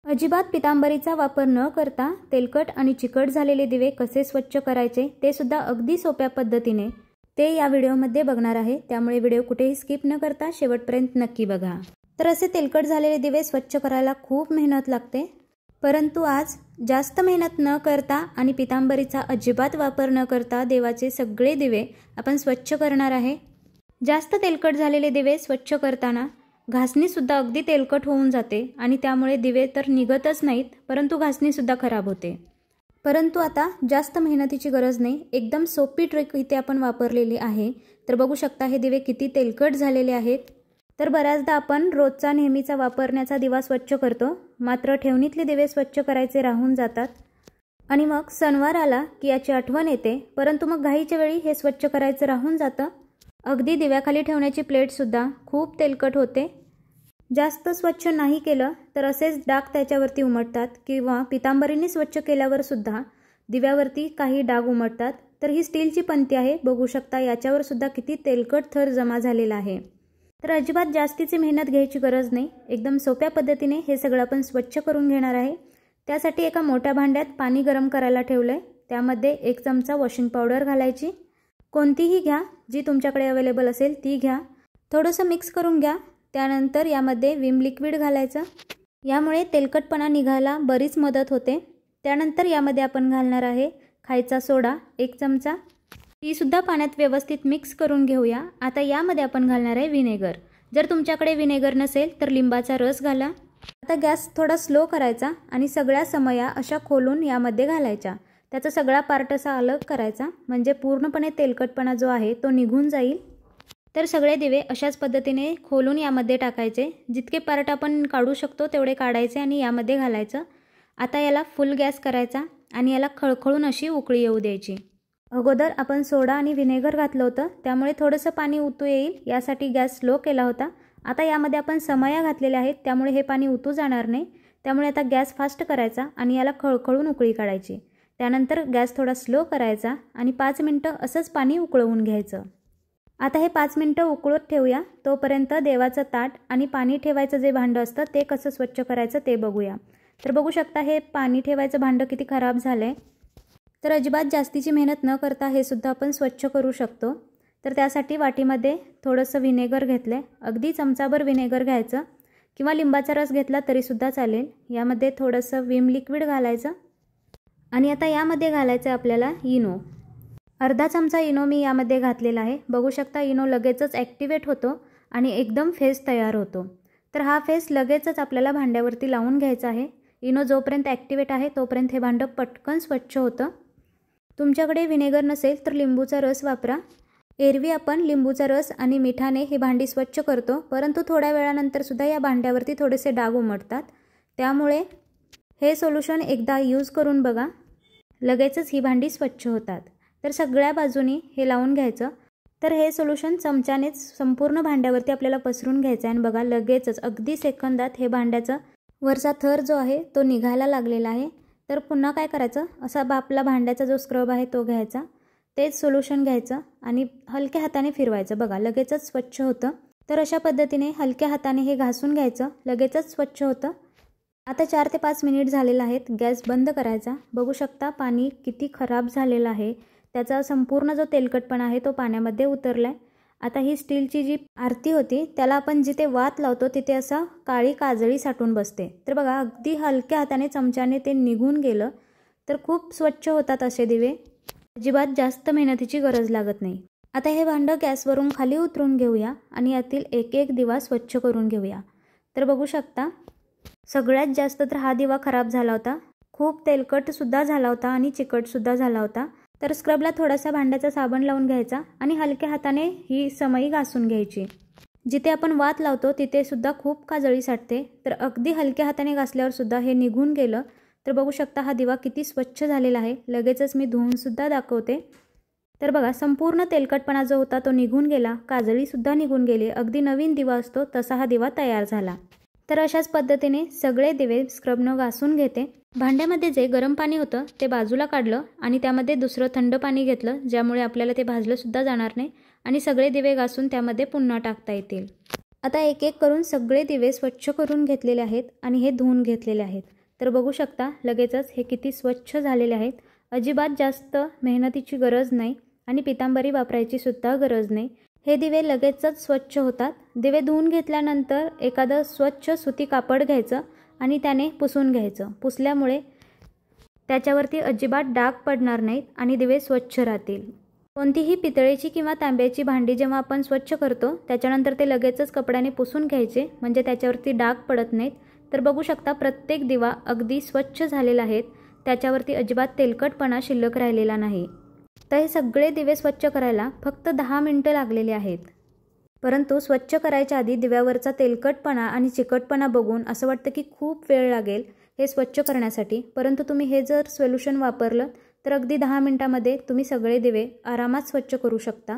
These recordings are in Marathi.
अजिबात पितांबरीचा वापर न करता तेलकट आणि चिकट झालेले दिवे कसे स्वच्छ करायचे ते सुद्धा अगदी सोप्या पद्धतीने ते या व्हिडिओमध्ये बघणार आहे। त्यामुळे व्हिडिओ कुठेही स्किप न करता शेवटपर्यंत नक्की बघा। तर असे तेलकट झालेले दिवे स्वच्छ करायला खूप मेहनत लागते, परंतु आज जास्त मेहनत न करता आणि पितांबरीचा अजिबात वापर न करता देवाचे सगळे दिवे आपण स्वच्छ करणार आहे। जास्त तेलकट झालेले दिवे स्वच्छ करताना घासणी सुद्धा अगदी तेलकट होऊन जाते आणि त्यामुळे दिवे तर निघतच नाहीत, परंतु घासणी सुद्धा खराब होते। परंतु आता जास्त मेहनतीची गरज नाही, एकदम सोपी ट्रिक इथे आपण वापरलेली आहे। तर बघू शकता हे दिवे किती तेलकट झालेले आहेत। तर बऱ्याचदा आपण रोजचा नेहमीचा वापरण्याचा दिवा स्वच्छ करतो, मात्र ठेवणीतले दिवे स्वच्छ करायचे राहून जातात आणि मग सणवार आला की याची आठवण येते, परंतु मग घाईच्या वेळी हे स्वच्छ करायचं राहून जातं। अगदी दिव्याखाली ठेवण्याची प्लेट सुद्धा खूप तेलकट होते। जास्त स्वच्छ नाही केलं तर असेच डाग त्याच्यावरती उमटतात किंवा पितांबरीने स्वच्छ केल्यावर सुद्धा दिव्यावरती काही डाग उमटतात। तर ही स्टीलची पंती आहे, बघू शकता याच्यावर सुद्धा किती तेलकट थर जमा झालेला आहे। तर अजिबात जास्तीची मेहनत घ्यायची गरज नाही, एकदम सोप्या पद्धतीने हे सगळं आपण स्वच्छ करून घेणार आहे। त्यासाठी एका मोठ्या भांड्यात पाणी गरम करायला ठेवलंय, त्यामध्ये 1 चमचा वॉशिंग पावडर घालायची, कोणतीही घ्या जी तुमच्याकडे अवेलेबल असेल ती घ्या। थोडंसं मिक्स करून घ्या। त्यानंतर यामध्ये विम लिक्विड घालायचं, यामुळे तेलकटपणा निघायला बरीच मदत होते। त्यानंतर यामध्ये आपण घालणार आहे खायचा सोडा 1 चमचा, ती सुद्धा पाण्यात व्यवस्थित मिक्स करून घेऊया। आता यामध्ये आपण घालणार आहे व्हिनेगर, जर तुमच्याकडे व्हिनेगर नसेल तर लिंबाचा रस घाला। आता गॅस थोडा स्लो करायचा आणि सगळ्या समया अशा खोलून यामध्ये घालायच्या, त्याचा सगळा पार्ट असा अलग करायचा, म्हणजे पूर्णपणे तेलकटपणा जो आहे तो निघून जाईल। तर सगळे दिवे अशाच पद्धतीने खोलून यामध्ये टाकायचे, जितके पार्ट आपण काढू शकतो तेवढे काढायचे आणि यामध्ये घालायचं। आता याला फुल गॅस करायचा आणि याला खळखळून अशी उकळी येऊ द्यायची। अगोदर आपण सोडा आणि व्हिनेगर घातलं होतं, त्यामुळे थोडंसं पाणी उतू येईल यासाठी गॅस स्लो केला होता। आता यामध्ये आपण समया घातलेल्या आहेत, त्यामुळे हे पाणी उतू जाणार नाही, त्यामुळे आता गॅस फास्ट करायचा आणि याला खळखळून उकळी काढायची। त्यानंतर गॅस थोडा स्लो करायचा आणि 5 मिनिटं असंच पाणी उकळवून घ्यायचं। आता हे 5 मिनिटं उकळत ठेवूया, तोपर्यंत देवाचं ताट आणि पाणी ठेवायचं जे भांडं असतं ते कसं स्वच्छ करायचं ते बघूया। तर बघू शकता हे पाणी ठेवायचं भांडं किती खराब झालंय। तर अजिबात जास्तीची मेहनत न करता हे सुद्धा आपण स्वच्छ करू शकतो। तर त्यासाठी वाटीमध्ये थोडंसं व्हिनेगर घेतलंय, अगदी चमचाभर व्हिनेगर घ्यायचं किंवा लिंबाचा रस घेतला तरीसुद्धा चालेल। यामध्ये थोडंसं विम लिक्विड घालायचं आणि आता यामध्ये घालायचं आपल्याला इनो, अर्धा चमचा इनो मी यामध्ये घातलेला आहे। बघू शकता इनो लगेचच ॲक्टिवेट होतो आणि एकदम फेस तयार होतो। तर हा फेस लगेचच आपल्याला भांड्यावरती लावून घ्यायचा आहे। इनो जोपर्यंत ॲक्टिवेट आहे तोपर्यंत हे भांडं पटकन स्वच्छ होतं। तुमच्याकडे व्हिनेगर नसेल तर लिंबूचा रस वापरा। एरवी आपण लिंबूचा रस आणि मिठाने ही भांडी स्वच्छ करतो, परंतु थोड्या वेळानंतर सुद्धा या भांड्यावरती थोडेसे डाग उमटतात, त्यामुळे हे सोल्युशन एकदा यूज करून बघा, लगेचच ही भांडी स्वच्छ होतात। तर सगळ्या बाजूनी हे लावून घ्यायचं। तर हे सोल्युशन चमच्यानेच संपूर्ण भांड्यावरती आपल्याला पसरून घ्यायचं आहे आणि बघा लगेचच अगदी सेकंदात हे भांड्याचा वरचा थर जो आहे तो निघायला लागलेला आहे। तर पुन्हा काय करायचं, असा आपला भांड्याचा जो स्क्रब आहे तो घ्यायचा, तेच सोल्युशन घ्यायचं आणि हलक्या हाताने फिरवायचं, बघा लगेचच स्वच्छ होतं। तर अशा पद्धतीने हलक्या हाताने हे घासून घ्यायचं, लगेचच स्वच्छ होतं। आता 4 ते 5 मिनिट झालेले आहेत, गॅस बंद करायचा। बघू शकता पाणी किती खराब झालेलं आहे, त्याचा संपूर्ण जो तेलकटपणा आहे तो पाण्यामध्ये उतरलाय। आता ही स्टीलची जी आरती होती त्याला आपण जिथे वात लावतो तिथे असा काळी काजळी साठून बसते, तर बघा अगदी हलक्या हाताने चमच्याने ते निघून गेलं। तर खूप स्वच्छ होतात असे दिवे, अजिबात जास्त मेहनतीची गरज लागत नाही। आता हे भांडं गॅसवरून खाली उतरून घेऊया आणि यातील एक एक दिवा स्वच्छ करून घेऊया। तर बघू शकता सगळ्यात जास्त तर हा दिवा खराब झाला होता, खूप तेलकट सुद्धा झाला होता आणि चिकट सुद्धा झाला होता। तर स्क्रबला थोडासा भांड्याचा साबण लावून घ्यायचा आणि हलक्या हाताने ही समई घासून घ्यायची। जिथे आपण वात लावतो तिथे सुद्धा खूप काजळी साठते, तर अगदी हलक्या हाताने घासल्यावर सुद्धा हे निघून गेलं। तर बघू शकता हा दिवा किती स्वच्छ झालेला आहे, लगेचच मी धुवून सुद्धा दाखवते। तर बघा संपूर्ण तेलकटपणा जो होता तो निघून गेला, काजळी सुद्धा निघून गेली, अगदी नवीन दिवा असतो तसा हा दिवा तयार झाला। तर अशाच पद्धतीने सगळे दिवे स्क्रबनं घासून घेते। भांड्यामध्ये जे गरम पाणी होतं ते बाजूला काढलं आणि त्यामध्ये दुसरं थंड पाणी घेतलं, ज्यामुळे आपल्याला ते भाजलं सुद्धा जाणार नाही आणि सगळे दिवे घासून त्यामध्ये पुन्हा टाकता येतील। आता एक एक करून सगळे दिवे स्वच्छ करून घेतलेले आहेत आणि हे धुवून घेतलेले आहेत। तर बघू शकता लगेचच हे किती स्वच्छ झालेले आहेत। अजिबात जास्त मेहनतीची गरज नाही आणि पितांबरी वापरायची सुद्धा गरज नाही। हे दिवे लगेचच स्वच्छ होतात। दिवे धुवून घेतल्यानंतर एखादं स्वच्छ सुती कापड घ्यायचं आणि त्याने पुसून घ्यायचं। पुसल्यामुळे त्याच्यावरती अजिबात डाग पडणार नाहीत आणि दिवे स्वच्छ राहतील। कोणतीही पितळेची किंवा तांब्याची भांडी जेव्हा आपण स्वच्छ करतो त्याच्यानंतर ते लगेचच कपड्याने पुसून घ्यायचे, म्हणजे त्याच्यावरती डाग पडत नाहीत। तर बघू शकता प्रत्येक दिवा अगदी स्वच्छ झालेला आहे, त्याच्यावरती अजिबात तेलकटपणा शिल्लक राहिलेला नाही। तर हे सगळे दिवे स्वच्छ करायला फक्त 10 मिनिटं लागलेले आहेत। परंतु स्वच्छ करायच्या आधी दिव्यावरचा तेलकटपणा आणि चिकटपणा बघून असं वाटतं की खूप वेळ लागेल हे स्वच्छ करण्यासाठी, परंतु तुम्ही हे जर सोल्युशन वापरलं तर अगदी 10 मिनिटांमध्ये तुम्ही सगळे दिवे आरामात स्वच्छ करू शकता।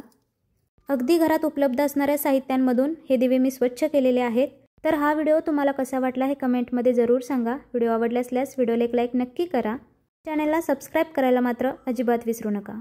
अगदी घरात उपलब्ध असणाऱ्या साहित्यांमधून हे दिवे मी स्वच्छ केलेले आहेत। तर हा व्हिडिओ तुम्हाला कसा वाटला हे कमेंटमध्ये जरूर सांगा। व्हिडिओ आवडल्यास व्हिडिओला एक लाईक नक्की करा। चॅनलला सबस्क्राईब करायला मात्र अजिबात विसरू नका।